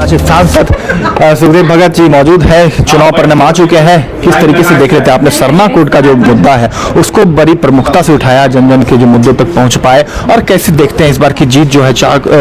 अच्छा, सांसद सुखदेव भगत जी मौजूद है, चुनाव परिणाम आ चुके हैं, किस तरीके से देख लेते हैं आपने सरना कोड का जो मुद्दा है उसको बड़ी प्रमुखता से उठाया, जन जन के जो मुद्दों तक पहुंच पाए, और कैसे देखते हैं इस बार की जीत जो है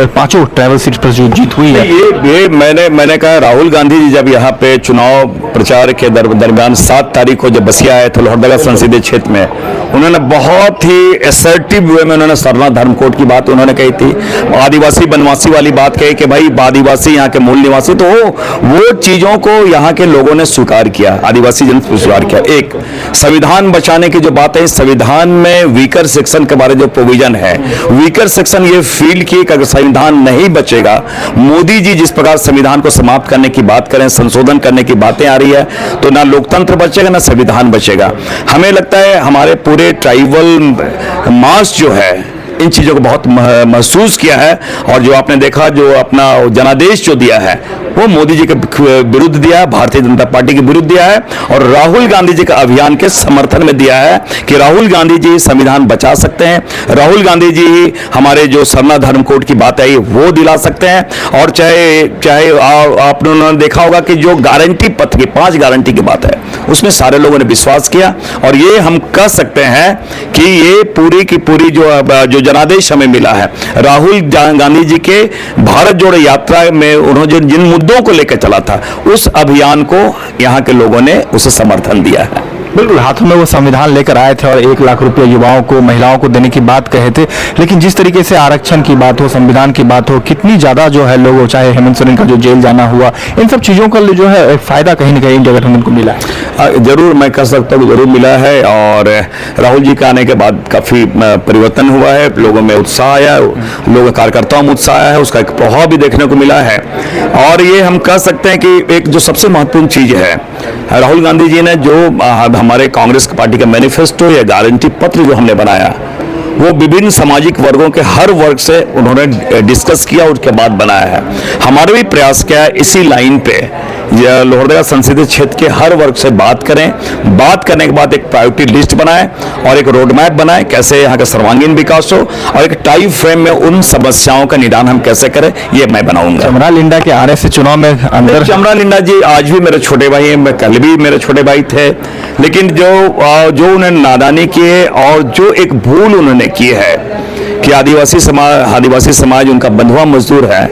पांचों ट्रैवल सीट पर जो जीत हुई है? ये मैंने कहा, राहुल गांधी जी जब यहाँ पे चुनाव प्रचार के दरमियान 7 तारीख को जब बसिया आए थे लोहरदगा संसदीय क्षेत्र में, उन्होंने बहुत ही असर्टिव वे में उन्होंने सरना धर्म कोड की बात उन्होंने कही थी, आदिवासी बनवासी वाली बात कही कि भाई आदिवासी यहाँ के मूल निवासी, तो वो चीजों को यहाँ के लोगों ने स्वीकार किया, आदिवासी जन स्वीकार किया। एक संविधान बचाने की जो बात है, संविधान में वीकर सेक्शन के बारे जो प्रोविजन है, वीकर सेक्शन ये फील की कि अगर संविधान नहीं बचेगा, मोदी जी जिस प्रकार संविधान को समाप्त करने की बात करें, संशोधन करने की बातें आ रही है, तो ना लोकतंत्र बचेगा ना संविधान बचेगा। हमें लगता है हमारे पूरे ट्राइबल मास जो है इन चीज़ों को बहुत महसूस किया है, और जो आपने देखा जो अपना जनादेश जो दिया है वो मोदी जी के विरुद्ध दिया है, भारतीय जनता पार्टी के विरुद्ध दिया है, और राहुल गांधी जी का अभियान के समर्थन में दिया है कि राहुल गांधी जी संविधान बचा सकते हैं, राहुल गांधी जी ही हमारे जो सरना धर्म कोड की बात है वो दिला सकते हैं। और चाहे आपने उन्होंने देखा होगा कि जो गारंटी पत्र की 5 गारंटी की बात है उसमें सारे लोगों ने विश्वास किया, और ये हम कह सकते हैं कि ये पूरी की पूरी जो जनादेश हमें मिला है राहुल गांधी जी के भारत जोड़ो यात्रा में, उन्होंने जिन मुद्दों को लेकर चला था उस अभियान को यहाँ के लोगों ने उसे समर्थन दिया है। बिल्कुल, हाथों में वो संविधान लेकर आए थे और 1 लाख रुपए युवाओं को, महिलाओं को देने की बात कहे थे, लेकिन जिस तरीके से आरक्षण की बात हो, संविधान की बात हो, कितनी ज्यादा जो है लोगों, चाहे हेमंत सोरेन का जो जेल जाना हुआ, इन सब चीजों का जो है फायदा कहीं ना कहीं इंडिया गठबंधन को मिला है। जरूर मैं कह सकता हूँ जरूर मिला है, और राहुल जी के आने के बाद काफी परिवर्तन हुआ है, लोगों में उत्साह आया, लोगों कार्यकर्ताओं में उत्साह आया है, उसका एक प्रभाव भी देखने को मिला है। और ये हम कह सकते हैं कि एक जो सबसे महत्वपूर्ण चीज है, राहुल गांधी जी ने जो हमारे कांग्रेस पार्टी का मैनिफेस्टो या गारंटी पत्र जो हमने बनाया, वो विभिन्न सामाजिक वर्गों के हर वर्ग से उन्होंने डिस्कस किया, उसके बाद बनाया है। हमारे भी प्रयास किया है इसी लाइन पे, लोहरदगा संसदीय क्षेत्र के हर वर्ग से बात करें, बात करने के बाद एक प्रायोरिटी लिस्ट बनाएं और एक रोड मैप बनाएं, कैसे यहाँ का सर्वांगीण विकास हो, और एक टाइम फ्रेम में उन समस्याओं का निदान हम कैसे करें, ये मैं बनाऊंगा। चमरा लिंडा के आने से चुनाव में अंदर, चमरा लिंडा जी आज भी मेरे छोटे भाई हैं, मैं कल भी मेरे छोटे भाई थे, लेकिन जो उन्होंने नादानी की है और जो एक भूल उन्होंने की है कि आदिवासी समाज उनका बंधुआ मजदूर है,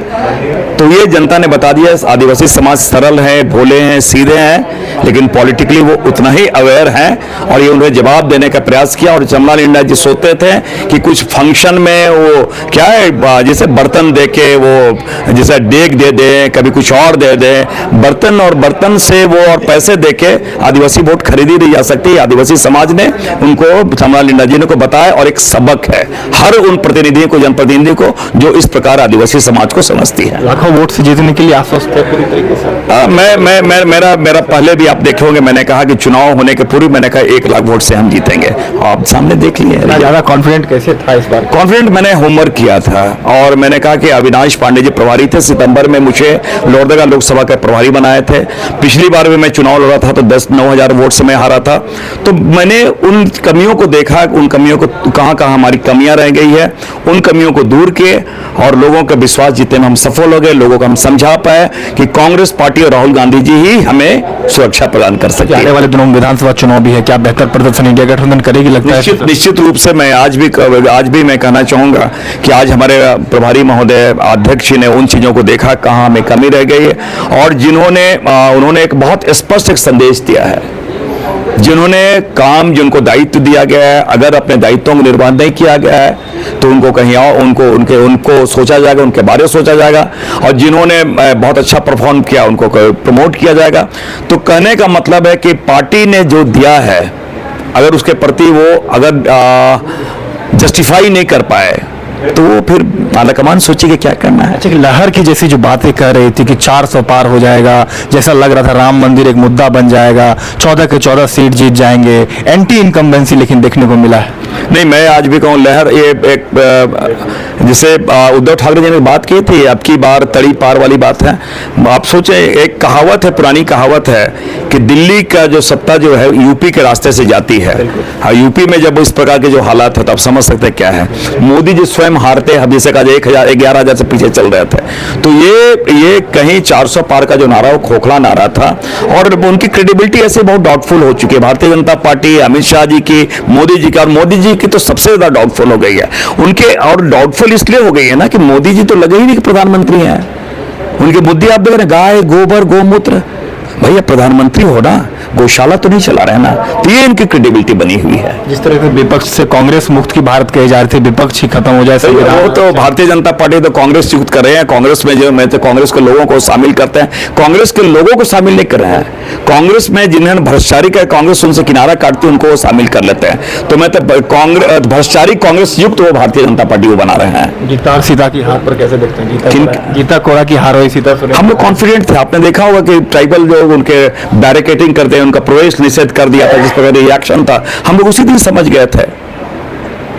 तो ये जनता ने बता दिया आदिवासी समाज सरल है, भोले हैं, सीधे हैं, लेकिन पॉलिटिकली वो उतना ही अवेयर हैं, और ये उन्हें जवाब देने का प्रयास किया। और चमरा लिंडा जी सोचते थे कि कुछ फंक्शन में वो क्या है, जैसे बर्तन दे के वो जैसे डेग दे दें, कभी कुछ और दे दें, बर्तन से वो और पैसे दे के आदिवासी वोट खरीदी नहीं जा सकती। आदिवासी समाज ने उनको, चमरा लिंडा जी ने को बताया, और एक सबक है हर उन प्रतिनिधियों को, जनप्रतिनिधि को जो इस प्रकार आदिवासी समाज को समझती है। लाखों वोट से जीतने के लिए आश्वस्त है पूरी तरीके से। मेरा पहले भी आप देखे होंगे, मैंने कहा कि चुनाव होने के पूर्व मैंने कहा 1 लाख वोट से हम जीतेंगे, आप सामने देख लिए। ज्यादा कॉन्फिडेंट कैसे था इस बार? कॉन्फिडेंट, मैंने होमवर्क किया था, और मैंने कहा कि अविनाश पांडे जी प्रभारी थे, सितंबर में मुझे लोहरदगा लोकसभा के प्रभारी बनाए थे। पिछली बार भी मैं चुनाव लड़ा था तो 9,000 वोट से मैं हारा था, तो मैंने उन कमियों को देखा, उन कमियों को कहाँ हमारी कमियां रह गई है, उन कमियों को दूर किए, और लोगों का विश्वास जीतने में हम सफल हो गए। लोगों को हम समझा पाए कि कांग्रेस पार्टी और राहुल गांधी जी ही हमें सुरक्षा प्रदान कर सकते हैं। आने वाले दिनों में विधानसभा चुनाव भी है, क्या बेहतर प्रदर्शन इंडिया गठबंधन करेगी लगता है? निश्चित रूप से मैं आज भी मैं कहना चाहूंगा कि आज हमारे प्रभारी महोदय अध्यक्ष जी ने उन चीजों को देखा कहाँ हमें कमी रह गई है, और उन्होंने एक बहुत स्पष्ट एक संदेश दिया है। जिनको दायित्व दिया गया है, अगर अपने दायित्वों का निर्वहन नहीं किया गया है तो उनको कहीं और उनको सोचा जाएगा, उनके बारे में सोचा जाएगा, और जिन्होंने बहुत अच्छा परफॉर्म किया उनको प्रमोट किया जाएगा। तो कहने का मतलब है कि पार्टी ने जो दिया है, अगर उसके प्रति वो अगर जस्टिफाई नहीं कर पाए तो वो फिर आलाकमान सोची कि क्या करना है। अच्छा, लहर की जैसी जो बातें कह रही थी कि 400 पार हो जाएगा, जैसा लग रहा था राम मंदिर एक मुद्दा बन जाएगा, 14 के 14 सीट जीत जाएंगे, एंटी इनकम्बेंसी लेकिन देखने को मिला है। नहीं, मैं आज भी कहूँ लहर, ये एक जैसे उद्धव ठाकरे जी ने बात की थी, अब की बार तड़ी पार वाली बात है। आप सोचें, एक कहावत है, पुरानी कहावत है कि दिल्ली का जो सत्ता जो है यूपी के रास्ते से जाती है। यूपी में जब इस प्रकार के जो हालात है तो आप समझ सकते हैं क्या है। मोदी जी स्वयं स्वयं हारते हबीसे का 11,000 से पीछे चल रहे थे। तो ये कहीं 400 पार का जो नारा वो खोखला नारा था और उनकी क्रेडिबिलिटी ऐसे बहुत डाउटफुल हो चुकी है। भारतीय जनता पार्टी, अमित शाह जी की, मोदी जी की, और मोदी जी की तो सबसे ज्यादा डाउटफुल हो गई है उनके। और डाउटफुल इसलिए हो गई है ना कि मोदी जी तो लगे ही नहीं कि प्रधानमंत्री हैं। उनकी बुद्धि आप देख रहे हैं, गाय, गोबर, गोमूत्र, भैया प्रधानमंत्री हो ना, गौशाला तो नहीं चला रहे ना। तो ये इनकी क्रेडिबिलिटी बनी हुई है। जिस तरह से विपक्ष से कांग्रेस मुक्त की भारत कहे जा रहे थे, विपक्ष ही खत्म हो जाए वो तो भारतीय जनता पार्टी तो कांग्रेस युक्त कर रहे हैं। कांग्रेस में जो मैं तो कांग्रेस के लोगों को शामिल करते हैं, कांग्रेस के लोगों को शामिल नहीं कर रहे हैं। कांग्रेस में जिन्होंने भ्रष्टाचारी का कांग्रेस उनसे किनारा काटती उनको वो शामिल कर लेते हैं। तो मैं तो कांग्रेस भ्रष्टाचारी कांग्रेस युक्त वो भारतीय जनता पार्टी को बना रहे हैं। गीता और सीता की हार पर कैसे देखते हैं? गीता कोड़ा की हार हुई, सीता सोरेन। हम लोग कॉन्फिडेंट थे। आपने देखा होगा कि ट्राइबल जो उनके बैरिकेडिंग करते हैं, उनका प्रवेश निषेध कर दिया था, जिस प्रकार रिएक्शन था हम लोग उसी दिन समझ गए थे।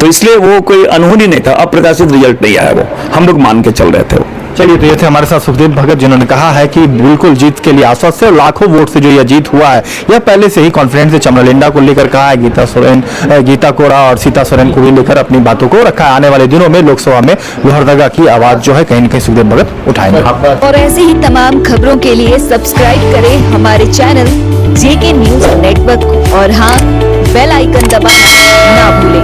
तो इसलिए वो कोई अनहोनी नहीं था, अप्रत्याशित रिजल्ट नहीं आया, वो हम लोग मान के चल रहे थे। चलिए, तो ये थे हमारे साथ सुखदेव भगत, जिन्होंने कहा है कि बिल्कुल जीत के लिए आश्वस्त है और लाखों वोट से जो यह जीत हुआ है यह पहले से ही कॉन्फिडेंस से चमरलिंडा को लेकर कहा है। गीता कोड़ा और सीता सोरेन को भी लेकर अपनी बातों को रखा है। आने वाले दिनों में लोकसभा में लोहरदगा की आवाज जो है कहीं न कहीं सुखदेव भगत उठाएंगे। और ऐसे ही तमाम खबरों के लिए सब्सक्राइब करें हमारे चैनल जेके न्यूज नेटवर्क को और हाँ, बेल आइकन दबाना ना भूलें।